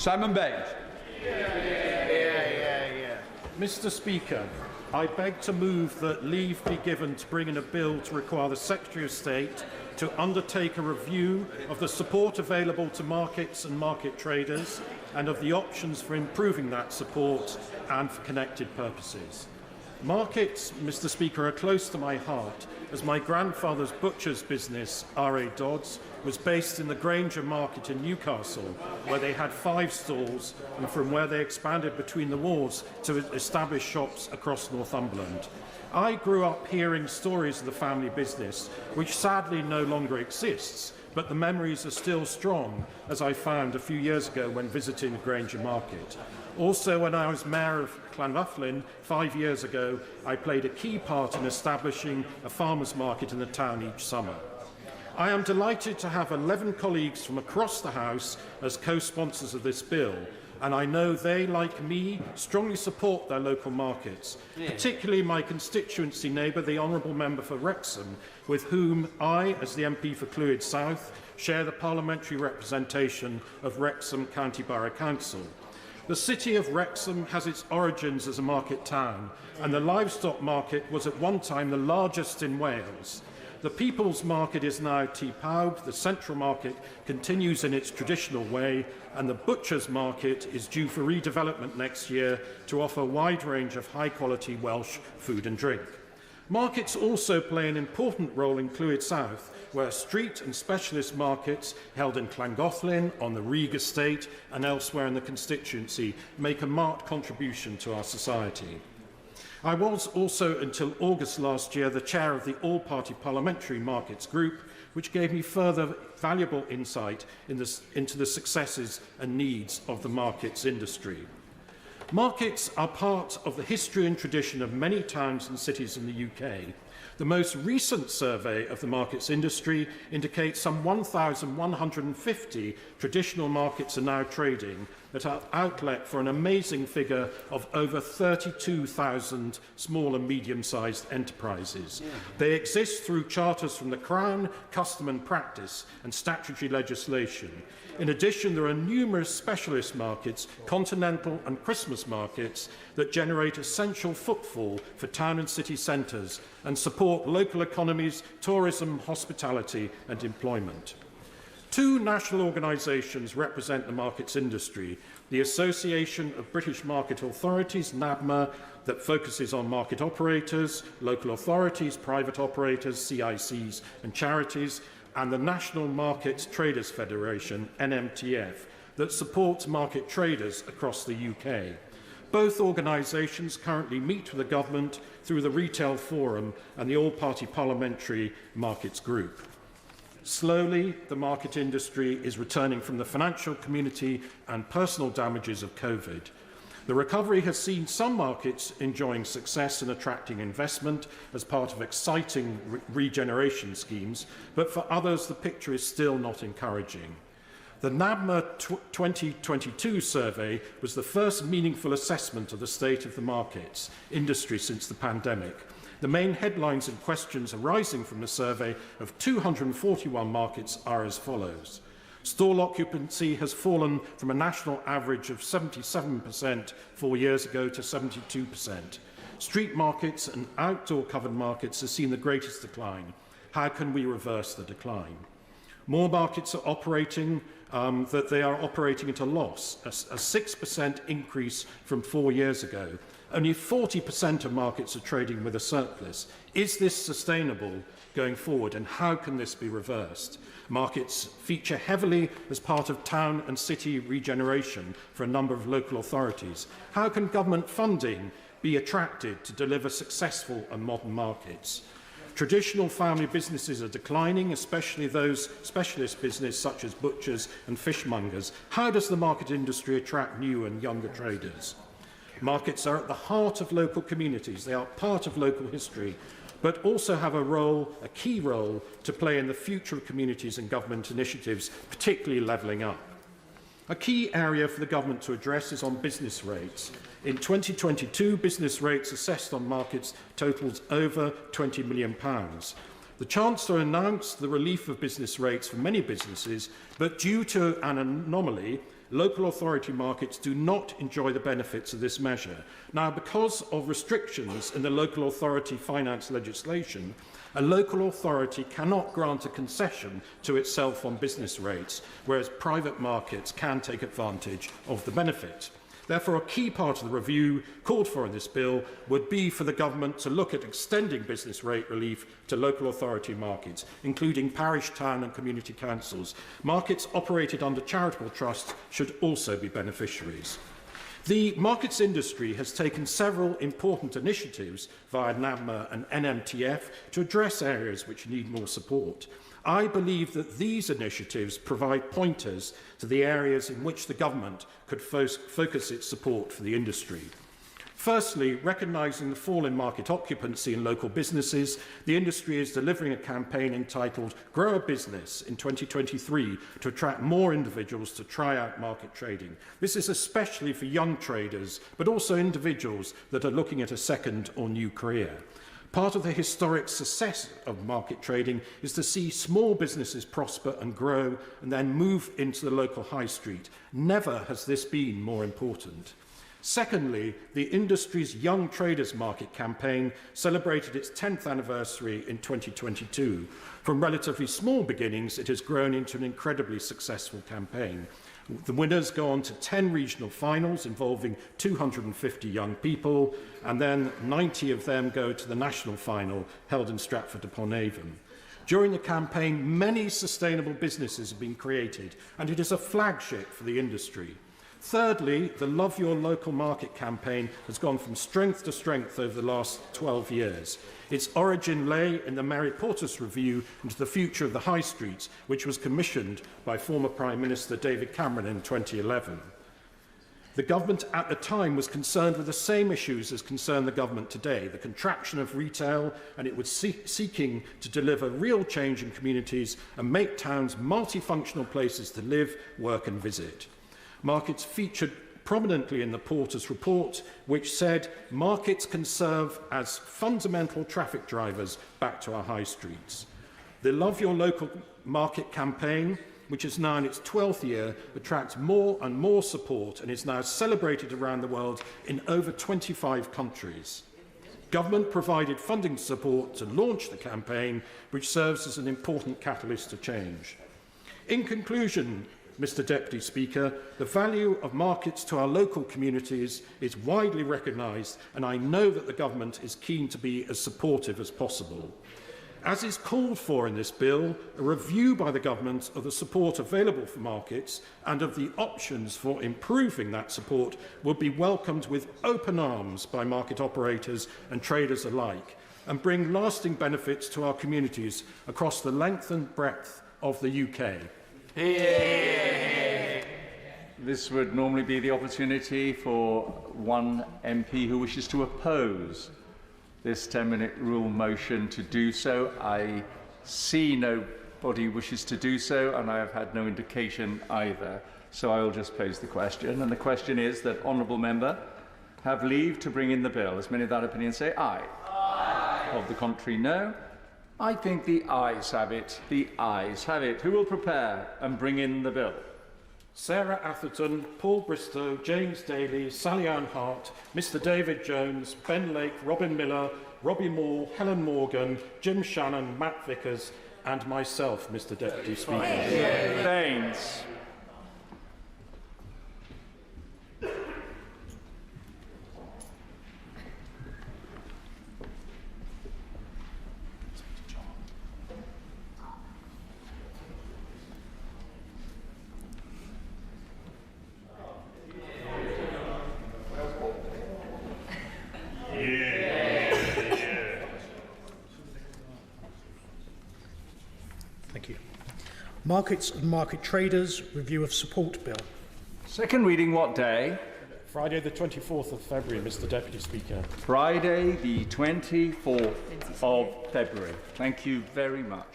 Simon Baynes. Mr. Speaker, I beg to move that leave be given to bring in a bill to require the Secretary of State to undertake a review of the support available to markets and market traders and of the options for improving that support and for connected purposes. Markets, Mr. Speaker, are close to my heart, as my grandfather's butcher's business, R.A. Dodds, was based in the Granger Market in Newcastle, where they had 5 stalls, and from where they expanded between the wars to establish shops across Northumberland. I grew up hearing stories of the family business, which sadly no longer exists, but the memories are still strong, as I found a few years ago when visiting the Granger Market. Also, when I was Mayor of Llanfyllin 5 years ago, I played a key part in establishing a farmers' market in the town each summer. I am delighted to have 11 colleagues from across the House as co-sponsors of this bill, and I know they, like me, strongly support their local markets, particularly my constituency neighbour, the Honourable Member for Wrexham, with whom I, as the MP for Clwyd South, share the parliamentary representation of Wrexham County Borough Council. The city of Wrexham has its origins as a market town, and the livestock market was at one time the largest in Wales. The People's Market is now Tŷ Pawb, the Central Market continues in its traditional way, and the Butcher's Market is due for redevelopment next year to offer a wide range of high-quality Welsh food and drink. Markets also play an important role in Clwyd South, where street and specialist markets held in Llangollen, on the Rheg estate and elsewhere in the constituency make a marked contribution to our society. I was also, until August last year, the chair of the All-Party Parliamentary Markets Group, which gave me further valuable insight into the successes and needs of the markets industry. Markets are part of the history and tradition of many towns and cities in the UK. The most recent survey of the markets industry indicates some 1,150 traditional markets are now trading at an outlet for an amazing figure of over 32,000 small and medium-sized enterprises. They exist through charters from the Crown, custom and practice, and statutory legislation. In addition, there are numerous specialist markets, continental and Christmas markets, that generate essential footfall for town and city centres and support local economies, tourism, hospitality and employment. 2 national organisations represent the markets industry: the Association of British Market Authorities, NABMA, that focuses on market operators, local authorities, private operators, CICs and charities, and the National Market Traders Federation, NMTF, that supports market traders across the UK. Both organisations currently meet with the government through the Retail Forum and the All-Party Parliamentary Markets Group. Slowly, the market industry is returning from the financial community and personal damages of COVID. The recovery has seen some markets enjoying success in attracting investment as part of exciting regeneration schemes, but for others the picture is still not encouraging. The NABMA 2022 survey was the first meaningful assessment of the state of the markets industry since the pandemic. The main headlines and questions arising from the survey of 241 markets are as follows. Stall occupancy has fallen from a national average of 77% 4 years ago to 72%. Street markets and outdoor covered markets have seen the greatest decline. How can we reverse the decline? More markets are operating, that they are operating at a loss, a 6% increase from 4 years ago. Only 40% of markets are trading with a surplus. Is this sustainable going forward, and how can this be reversed? Markets feature heavily as part of town and city regeneration for a number of local authorities. How can government funding be attracted to deliver successful and modern markets? Traditional family businesses are declining, especially those specialist businesses such as butchers and fishmongers. How does the market industry attract new and younger traders? Markets are at the heart of local communities. They are part of local history, but also have a key role to play in the future of communities and government initiatives, particularly levelling up. A key area for the government to address is on business rates. In 2022, business rates assessed on markets totalled over £20 million. The Chancellor announced the relief of business rates for many businesses, but due to an anomaly, local authority markets do not enjoy the benefits of this measure. Now, because of restrictions in the local authority finance legislation, a local authority cannot grant a concession to itself on business rates, whereas private markets can take advantage of the benefit. Therefore, a key part of the review called for in this bill would be for the government to look at extending business rate relief to local authority markets, including parish, town and community councils. Markets operated under charitable trusts should also be beneficiaries. The markets industry has taken several important initiatives via NABMA and NMTF to address areas which need more support. I believe that these initiatives provide pointers to the areas in which the government could focus its support for the industry. Firstly, recognising the fall in market occupancy in local businesses, the industry is delivering a campaign entitled Grow a Business in 2023 to attract more individuals to try out market trading. This is especially for young traders, but also individuals that are looking at a second or new career. Part of the historic success of market trading is to see small businesses prosper and grow and then move into the local high street. Never has this been more important. Secondly, the industry's Young Traders Market campaign celebrated its 10th anniversary in 2022. From relatively small beginnings, it has grown into an incredibly successful campaign. The winners go on to 10 regional finals involving 250 young people, and then 90 of them go to the national final held in Stratford-upon-Avon. During the campaign, many sustainable businesses have been created, and it is a flagship for the industry. Thirdly, the Love Your Local Market campaign has gone from strength to strength over the last 12 years. Its origin lay in the Mary Portas Review into the Future of the High Streets, which was commissioned by former Prime Minister David Cameron in 2011. The government at the time was concerned with the same issues as concern the government today, the contraction of retail, and it was seeking to deliver real change in communities and make towns multifunctional places to live, work and visit. Markets featured prominently in the Porter's report, which said markets can serve as fundamental traffic drivers back to our high streets. The Love Your Local Market campaign, which is now in its 12th year, attracts more and more support and is now celebrated around the world in over 25 countries. Government provided funding support to launch the campaign, which serves as an important catalyst to change. In conclusion, Mr. Deputy Speaker, the value of markets to our local communities is widely recognised, and I know that the government is keen to be as supportive as possible. As is called for in this bill, a review by the government of the support available for markets and of the options for improving that support would be welcomed with open arms by market operators and traders alike, and bring lasting benefits to our communities across the length and breadth of the UK. This would normally be the opportunity for one MP who wishes to oppose this 10-minute rule motion to do so. I see nobody wishes to do so, and I have had no indication either. So I will just pose the question. And the question is that honourable member have leave to bring in the bill. As many of that opinion say aye. Aye. Of the contrary, no. I think the ayes have it. The ayes have it. Who will prepare and bring in the bill? Sarah Atherton, Paul Bristow, James Daly, Sally Ann Hart, Mr. David Jones, Ben Lake, Robin Miller, Robbie Moore, Helen Morgan, Jim Shannon, Matt Vickers, and myself, Mr. Deputy Speaker. Baynes. Thank you. Markets and Market Traders Review of Support Bill. Second reading what day? Friday the 24th of February, Mr. Deputy Speaker. Friday the 24th of February. Thank you very much.